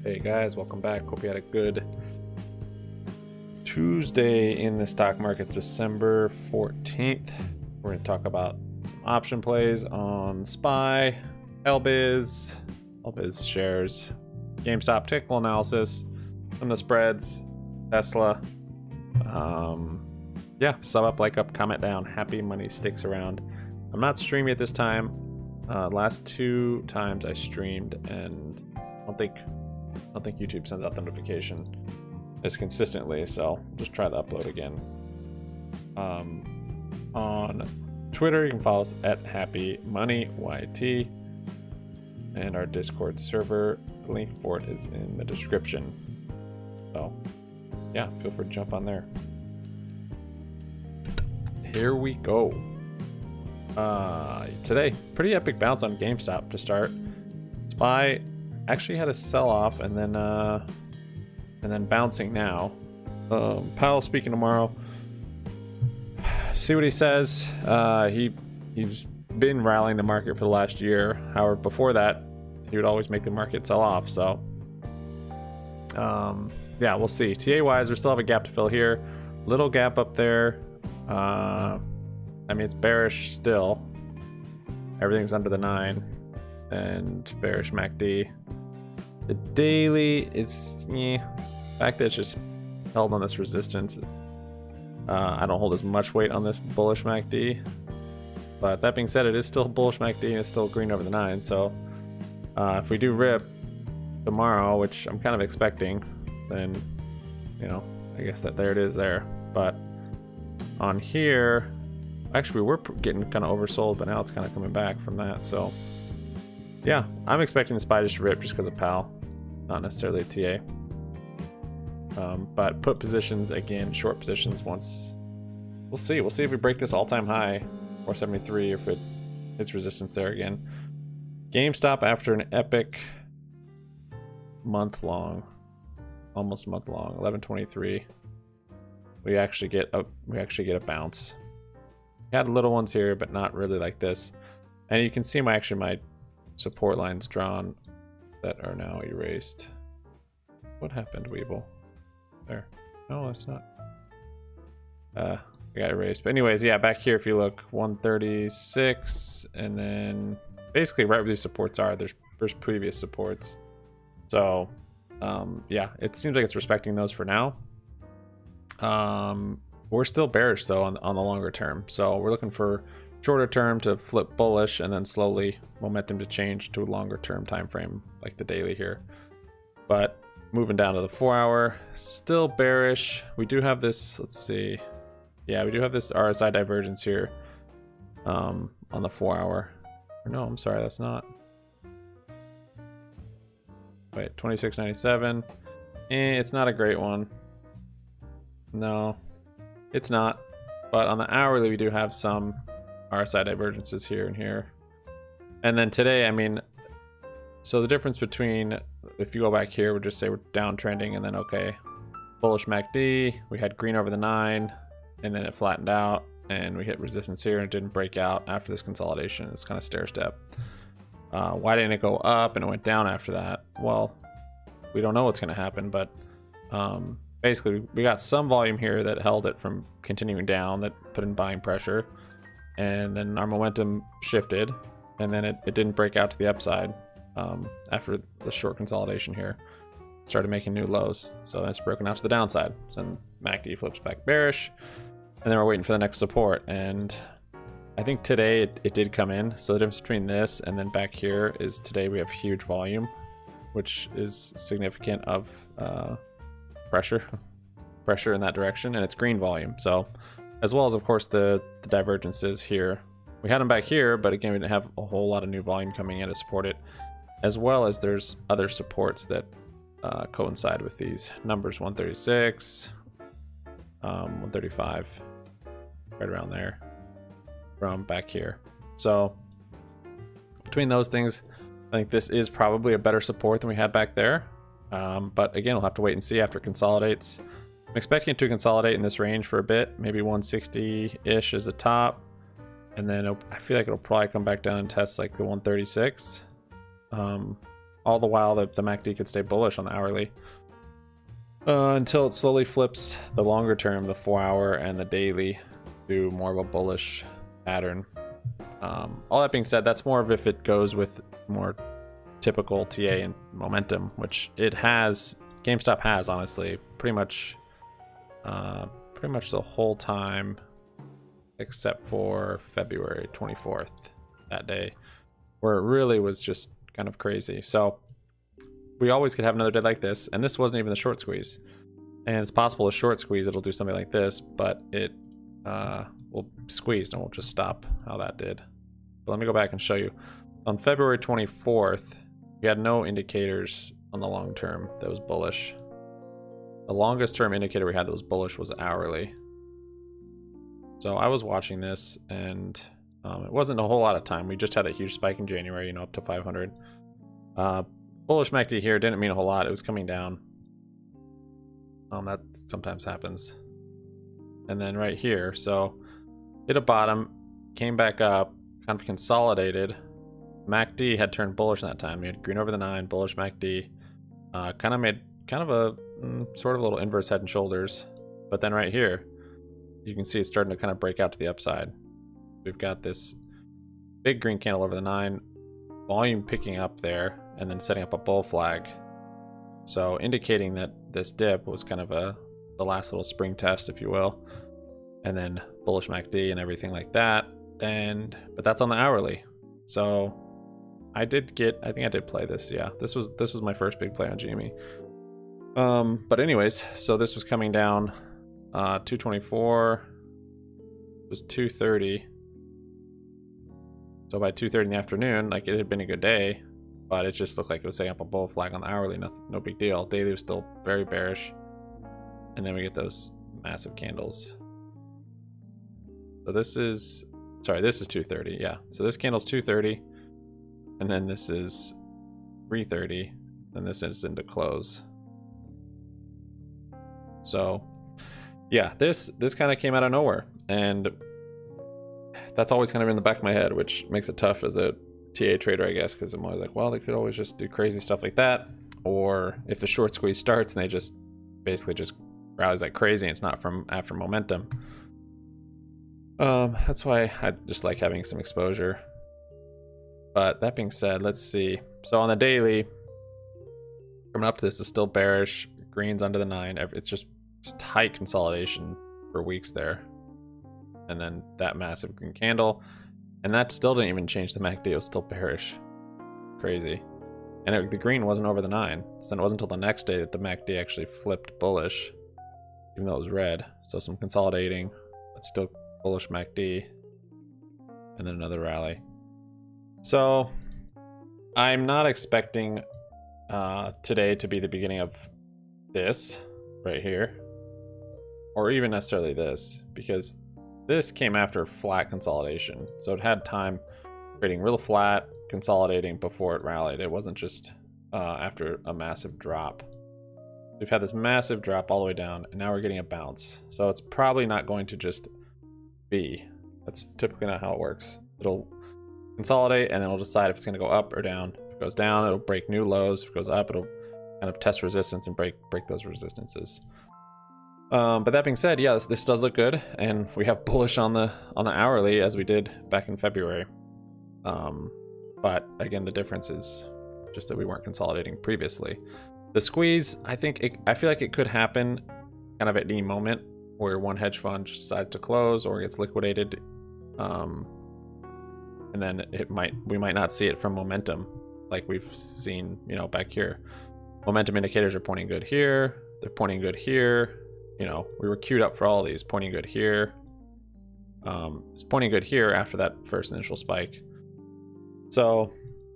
Hey guys, welcome back. Hope you had a good Tuesday in the stock market, December 14th. We're going to talk about some option plays on SPY, LBiz shares, GameStop technical analysis, some of the spreads, Tesla. Yeah, sub up, like up, comment down. Happy money sticks around. I'm not streaming at this time. Last two times I streamed, and I don't think YouTube sends out the notification as consistently, so just try to upload again. On Twitter, you can follow us at HappyMoneyYT, and our Discord server, the link for it is in the description. So yeah, feel free to jump on there. Here we go. Today, pretty epic bounce on GameStop to start. SPY actually had a sell-off and then bouncing now. Powell speaking tomorrow. See what he says. He's been rallying the market for the last year. However, before that, he would always make the market sell off. So yeah, we'll see. TA wise, we still have a gap to fill here. Little gap up there. I mean, it's bearish still. Everything's under the 9 and bearish MACD. The daily is the fact that it's just held on this resistance. I don't hold as much weight on this bullish MACD, but that being said, it is still bullish MACD and it's still green over the 9. So if we do rip tomorrow, which I'm kind of expecting, then you know, I guess that there it is there. But on here, actually we were getting kind of oversold, but now it's kind of coming back from that. So yeah, I'm expecting the SPY just to rip just because of Powell, not necessarily a TA. But put positions again, short positions once. We'll see if we break this all-time high 473, if it hits resistance there again. GameStop, after an epic month-long, almost month-long, 1123. We actually get a bounce. We had little ones here, but not really like this. And you can see my support lines drawn that are now erased. What happened, Weeble? There. No, that's not. We got erased. But anyways, yeah, back here, if you look, 136, and then basically right where these supports are, there's previous supports. So yeah, it seems like it's respecting those for now. We're still bearish though on the longer term, so we're looking for shorter term to flip bullish and then slowly momentum to change to a longer term time frame like the daily here. But moving down to the 4-hour, still bearish. We do have this, let's see, yeah, we do have this RSI divergence here on the 4-hour. No, I'm sorry, that's not. Wait, 26.97. It's not a great one. No, it's not. But on the hourly, we do have some RSI divergences here and here. And then today, I mean, so the difference between, if you go back here, we'll just say we're downtrending, and then okay, bullish MACD, we had green over the 9, and then it flattened out, and we hit resistance here, and it didn't break out after this consolidation. It's kind of stair step. Why didn't it go up and it went down after that? Well, we don't know what's going to happen, but basically we got some volume here that held it from continuing down, that put in buying pressure, and then our momentum shifted, and then it didn't break out to the upside after the short consolidation here. Started making new lows, so then it's broken out to the downside. So then MACD flips back bearish, and then we're waiting for the next support. And I think today it did come in. So the difference between this and then back here is today we have huge volume, which is significant of pressure in that direction, and it's green volume. So as well as of course the divergences here, we had them back here, but again we didn't have a whole lot of new volume coming in to support it, as well as there's other supports that coincide with these numbers. 136, 135, right around there from back here. So between those things, I think this is probably a better support than we had back there. But again, we'll have to wait and see after it consolidates. I'm expecting it to consolidate in this range for a bit, maybe 160-ish as a top, and then I feel like it'll probably come back down and test like the 136. all the while the MACD could stay bullish on the hourly. Until it slowly flips the longer term, the 4-hour and the daily, to more of a bullish pattern. All that being said, that's more of if it goes with more typical TA and momentum, which it has. GameStop has, honestly, pretty much the whole time, except for February 24th, that day, where it really was just kind of crazy. So we always could have another day like this, and this wasn't even the short squeeze. And it's possible a short squeeze it'll do something like this, but it will squeeze and we'll just stop how that did. But let me go back and show you. On February 24th, we had no indicators on the long term that was bullish. The longest term indicator we had that was bullish was hourly. So I was watching this, and it wasn't a whole lot of time. We just had a huge spike in January, you know, up to 500. Bullish MACD here didn't mean a whole lot. It was coming down. That sometimes happens. And then right here, so hit a bottom, came back up, kind of consolidated. MACD had turned bullish in that time. We had green over the 9, bullish MACD. Kind of made a sort of a little inverse head and shoulders. But then right here, you can see it's starting to kind of break out to the upside. We've got this big green candle over the 9, volume picking up there, and then setting up a bull flag. So indicating that this dip was kind of the last little spring test, if you will. And then bullish MACD and everything like that. But that's on the hourly. So I think I did play this. Yeah, this was my first big play on GME. But anyways, so this was coming down 224. It was 230. So by 2:30 in the afternoon, like, it had been a good day, but it just looked like it was setting up a bull flag on the hourly. No big deal. Daily was still very bearish. And then we get those massive candles. So this is 2:30. Yeah. So this candle's 2:30, and then this is 3:30, and this is into close. So yeah, this kind of came out of nowhere, and that's always kind of in the back of my head, which makes it tough as a TA trader, I guess, because I'm always like, well, they could always just do crazy stuff like that, or if the short squeeze starts and they just basically just rallies like crazy and it's not from after momentum. That's why I just like having some exposure. But that being said, let's see. So on the daily, coming up to this is still bearish. Green's under the 9. It's tight consolidation for weeks there. And then that massive green candle. And that still didn't even change the MACD. It was still bearish. Crazy. And the green wasn't over the 9. So then it wasn't until the next day that the MACD actually flipped bullish, even though it was red. So some consolidating, but still bullish MACD. And then another rally. So I'm not expecting today to be the beginning of this right here, or even necessarily this, because this came after flat consolidation. So it had time trading real flat, consolidating before it rallied. It wasn't just after a massive drop. We've had this massive drop all the way down, and now we're getting a bounce. So it's probably not going to just be. That's typically not how it works. It'll consolidate, and then it'll decide if it's going to go up or down. If it goes down, it'll break new lows. If it goes up, it'll kind of test resistance and break those resistances. But that being said, yeah, this does look good, and we have bullish on the hourly as we did back in February. But again, the difference is just that we weren't consolidating previously. The squeeze, I feel like it could happen kind of at any moment where one hedge fund decides to close or gets liquidated, and then we might not see it from momentum like we've seen, back here. Momentum indicators are pointing good here. They're pointing good here. We were queued up for all of these, pointing good here. It's pointing good here after that first initial spike. So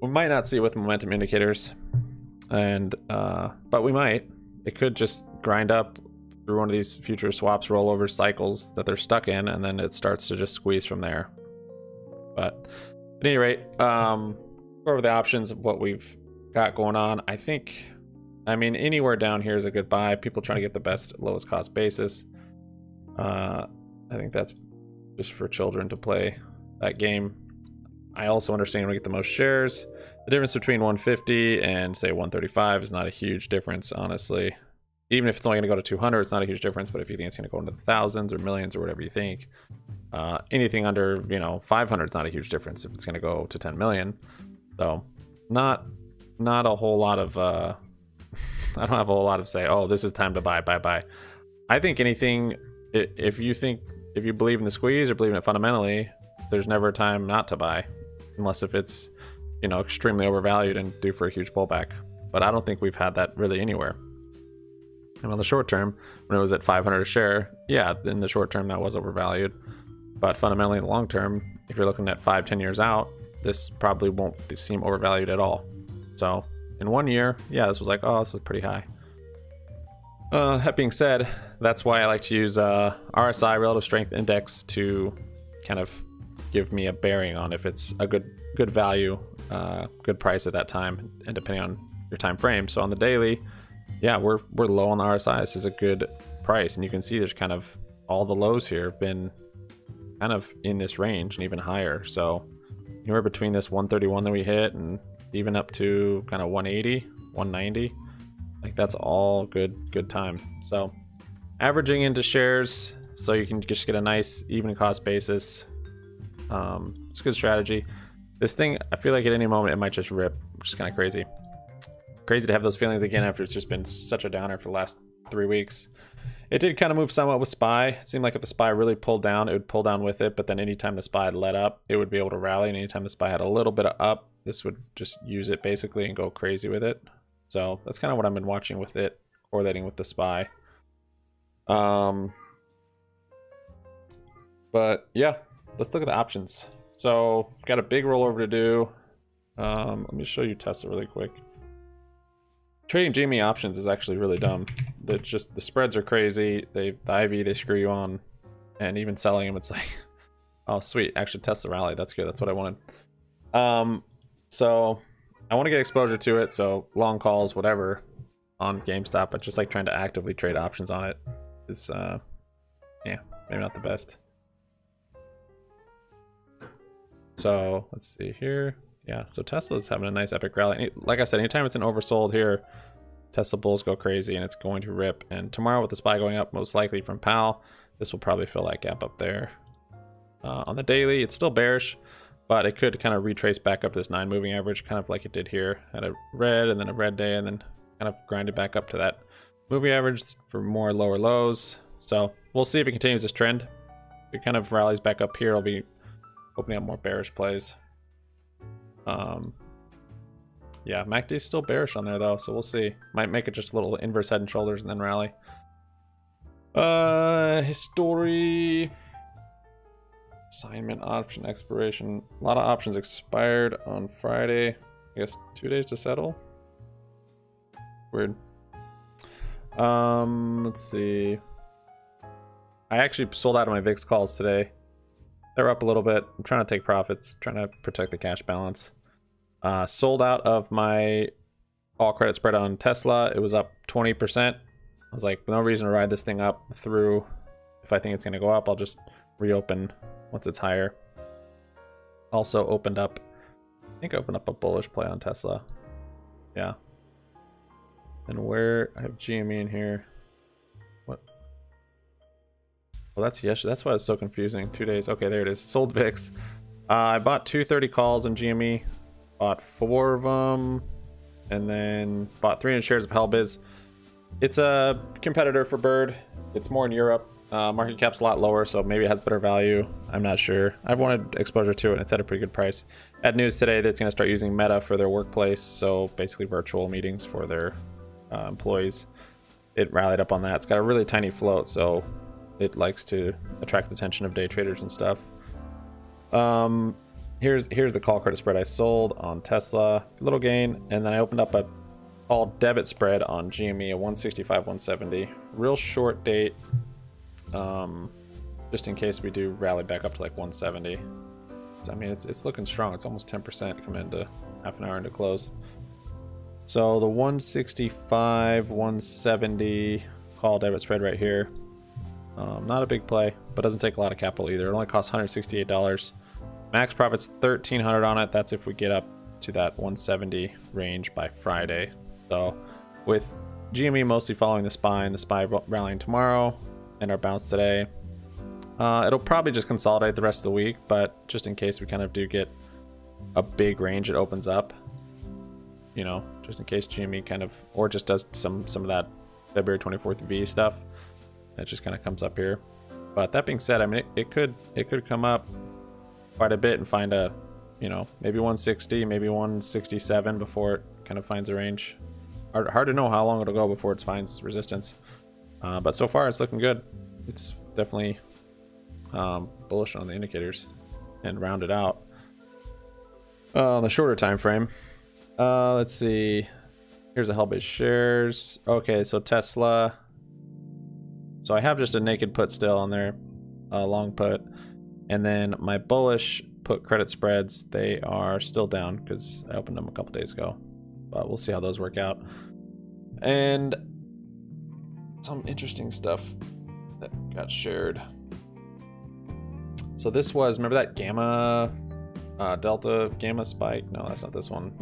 we might not see it with momentum indicators, but we might. It could just grind up through one of these future swaps rollover cycles that they're stuck in, and then it starts to just squeeze from there. But at any rate, go over the options of what we've got going on. I mean, anywhere down here is a good buy. People trying to get the best lowest cost basis. I think that's just for children to play that game. I also understand we get the most shares. The difference between 150 and say 135 is not a huge difference, honestly. Even if it's only going to go to 200, it's not a huge difference. But if you think it's going to go into the thousands or millions or whatever you think, anything under 500 is not a huge difference if it's going to go to 10 million. So not a whole lot of I don't have a whole lot of say, oh, this is time to buy. I think anything, if you believe in the squeeze or believe in it fundamentally, there's never a time not to buy, unless if it's extremely overvalued and due for a huge pullback. But I don't think we've had that really anywhere. And on the short term, when it was at 500 a share, yeah, in the short term that was overvalued. But fundamentally in the long term, if you're looking at 5-10 years out, this probably won't seem overvalued at all. So in 1 year, yeah, this was like, oh, this is pretty high. That being said, that's why I like to use RSI, Relative Strength Index, to kind of give me a bearing on if it's a good value, good price at that time, and depending on your time frame. So on the daily, yeah, we're low on the RSI. This is a good price, and you can see there's kind of all the lows here have been kind of in this range and even higher. So anywhere between this 131 that we hit and even up to kind of 180, 190, like that's all good time. So averaging into shares so you can just get a nice even cost basis. It's a good strategy. This thing, I feel like at any moment it might just rip, which is kind of crazy. Crazy to have those feelings again after it's just been such a downer for the last 3 weeks. It did kind of move somewhat with SPY. It seemed like if the SPY really pulled down, it would pull down with it, but then anytime the SPY let up, it would be able to rally, and anytime the SPY had a little bit of up, this would just use it basically and go crazy with it. So that's kind of what I've been watching with it, correlating with the SPY. But yeah, let's look at the options. So got a big rollover to do. Let me show you Tesla really quick. Trading GME options is actually really dumb. That's just, the spreads are crazy. The IV they screw you on, and even selling them, it's like, oh sweet, actually Tesla rally. That's good. That's what I wanted. So I want to get exposure to it. So long calls, whatever, on GameStop, but just like trying to actively trade options on it is, yeah, maybe not the best. So let's see here. Yeah, so Tesla's having a nice epic rally. Like I said, anytime it's an oversold here, Tesla bulls go crazy and it's going to rip. And tomorrow with the SPY going up, most likely from Powell, this will probably fill that gap up there. On the daily, it's still bearish, but it could kind of retrace back up to this 9 moving average, kind of like it did here. Had a red and then a red day, and then kind of grinded back up to that moving average for more lower lows. So we'll see if it continues this trend. If it kind of rallies back up here, it'll be opening up more bearish plays. Yeah, MACD's still bearish on there though, so we'll see. Might make it just a little inverse head and shoulders and then rally. History, assignment, option expiration. A lot of options expired on Friday. I guess 2 days to settle. Weird. Let's see. I actually sold out of my VIX calls today. They're up a little bit. I'm trying to take profits, trying to protect the cash balance. Sold out of my all credit spread on Tesla. It was up 20%. I was like, no reason to ride this thing up through. If I think it's going to go up, I'll just reopen once it's higher. Also opened up, I think I opened up a bullish play on Tesla. Yeah. And where, I have GME in here. What? Well, that's yes. That's why it's so confusing. 2 days. Okay, there it is. Sold VIX. I bought 230 calls in GME. Bought 4 of them, and then bought 300 shares of Hellbiz. It's a competitor for Bird. It's more in Europe. Market cap's a lot lower, so maybe it has better value. I'm not sure. I've wanted exposure to it, and it's at a pretty good price. Had news today that it's going to start using Meta for their workplace, so basically virtual meetings for their employees. It rallied up on that. It's got a really tiny float, so it likes to attract the attention of day traders and stuff. Here's the call credit spread I sold on Tesla, little gain, and then I opened up a call debit spread on GME, a 165, 170, real short date, just in case we do rally back up to like 170. I mean, it's looking strong. It's almost 10% come into half an hour into close. So the 165, 170 call debit spread right here, not a big play, but doesn't take a lot of capital either. It only costs $168. Max profit's $1,300 on it. That's if we get up to that 170 range by Friday. So with GME mostly following the SPY rallying tomorrow, and our bounce today, it'll probably just consolidate the rest of the week, but just in case we kind of do get a big range, it opens up, you know, just in case GME kind of, or just does some of that February 24th V stuff, it just kind of comes up here. But that being said, I mean, it could come up quite a bit and find a, you know, maybe 160, maybe 167 before it kind of finds a range. Hard to know how long it'll go before it finds resistance. But so far it's looking good. It's definitely bullish on the indicators and rounded out. On the shorter time frame, let's see. Here's the hell-based shares. Okay, so Tesla. So I have just a naked put still on there, long put, and then my bullish put credit spreads, they are still down because I opened them a couple days ago, but we'll see how those work out. And some interesting stuff that got shared. So this was, remember that gamma, delta gamma spike? No, that's not this one.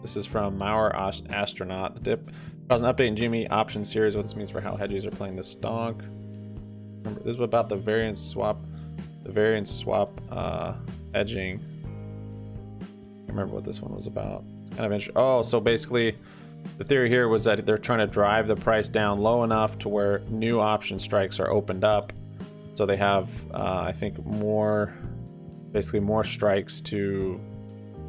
This is from Mauer Astronaut. The dip caused an update in GME option series. What this means for how hedges are playing this stock. Remember, this is about the variance swap. The variance swap hedging. I remember what this one was about. It's kind of interesting. Oh, so basically, the theory here was that they're trying to drive the price down low enough to where new option strikes are opened up. So they have, I think, basically more strikes to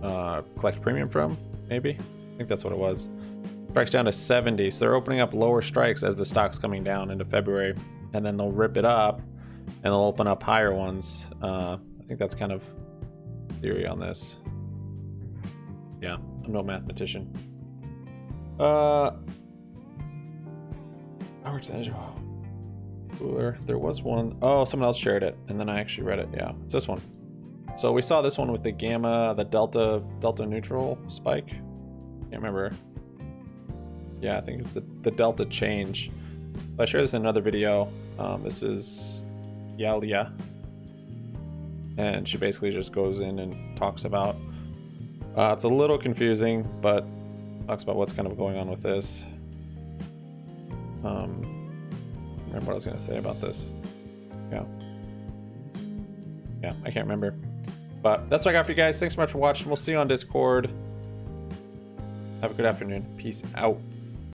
collect a premium from. Maybe, I think that's what it was. Strikes down to 70, so they're opening up lower strikes as the stock's coming down into February, and then they'll rip it up and they'll open up higher ones. I think that's kind of theory on this. Yeah, I'm no mathematician. Cooler. There was one. Oh, someone else shared it, and then I actually read it. Yeah, it's this one. So we saw this one with the gamma, the delta neutral spike. Can't remember. Yeah, I think it's the delta change. I shared this in another video. This is Yalia, and she basically just goes in and talks about. It's a little confusing, but talks about what's kind of going on with this. Remember what I was going to say about this? Yeah, I can't remember. But that's what I got for you guys. Thanks so much for watching. We'll see you on Discord. Have a good afternoon. Peace out.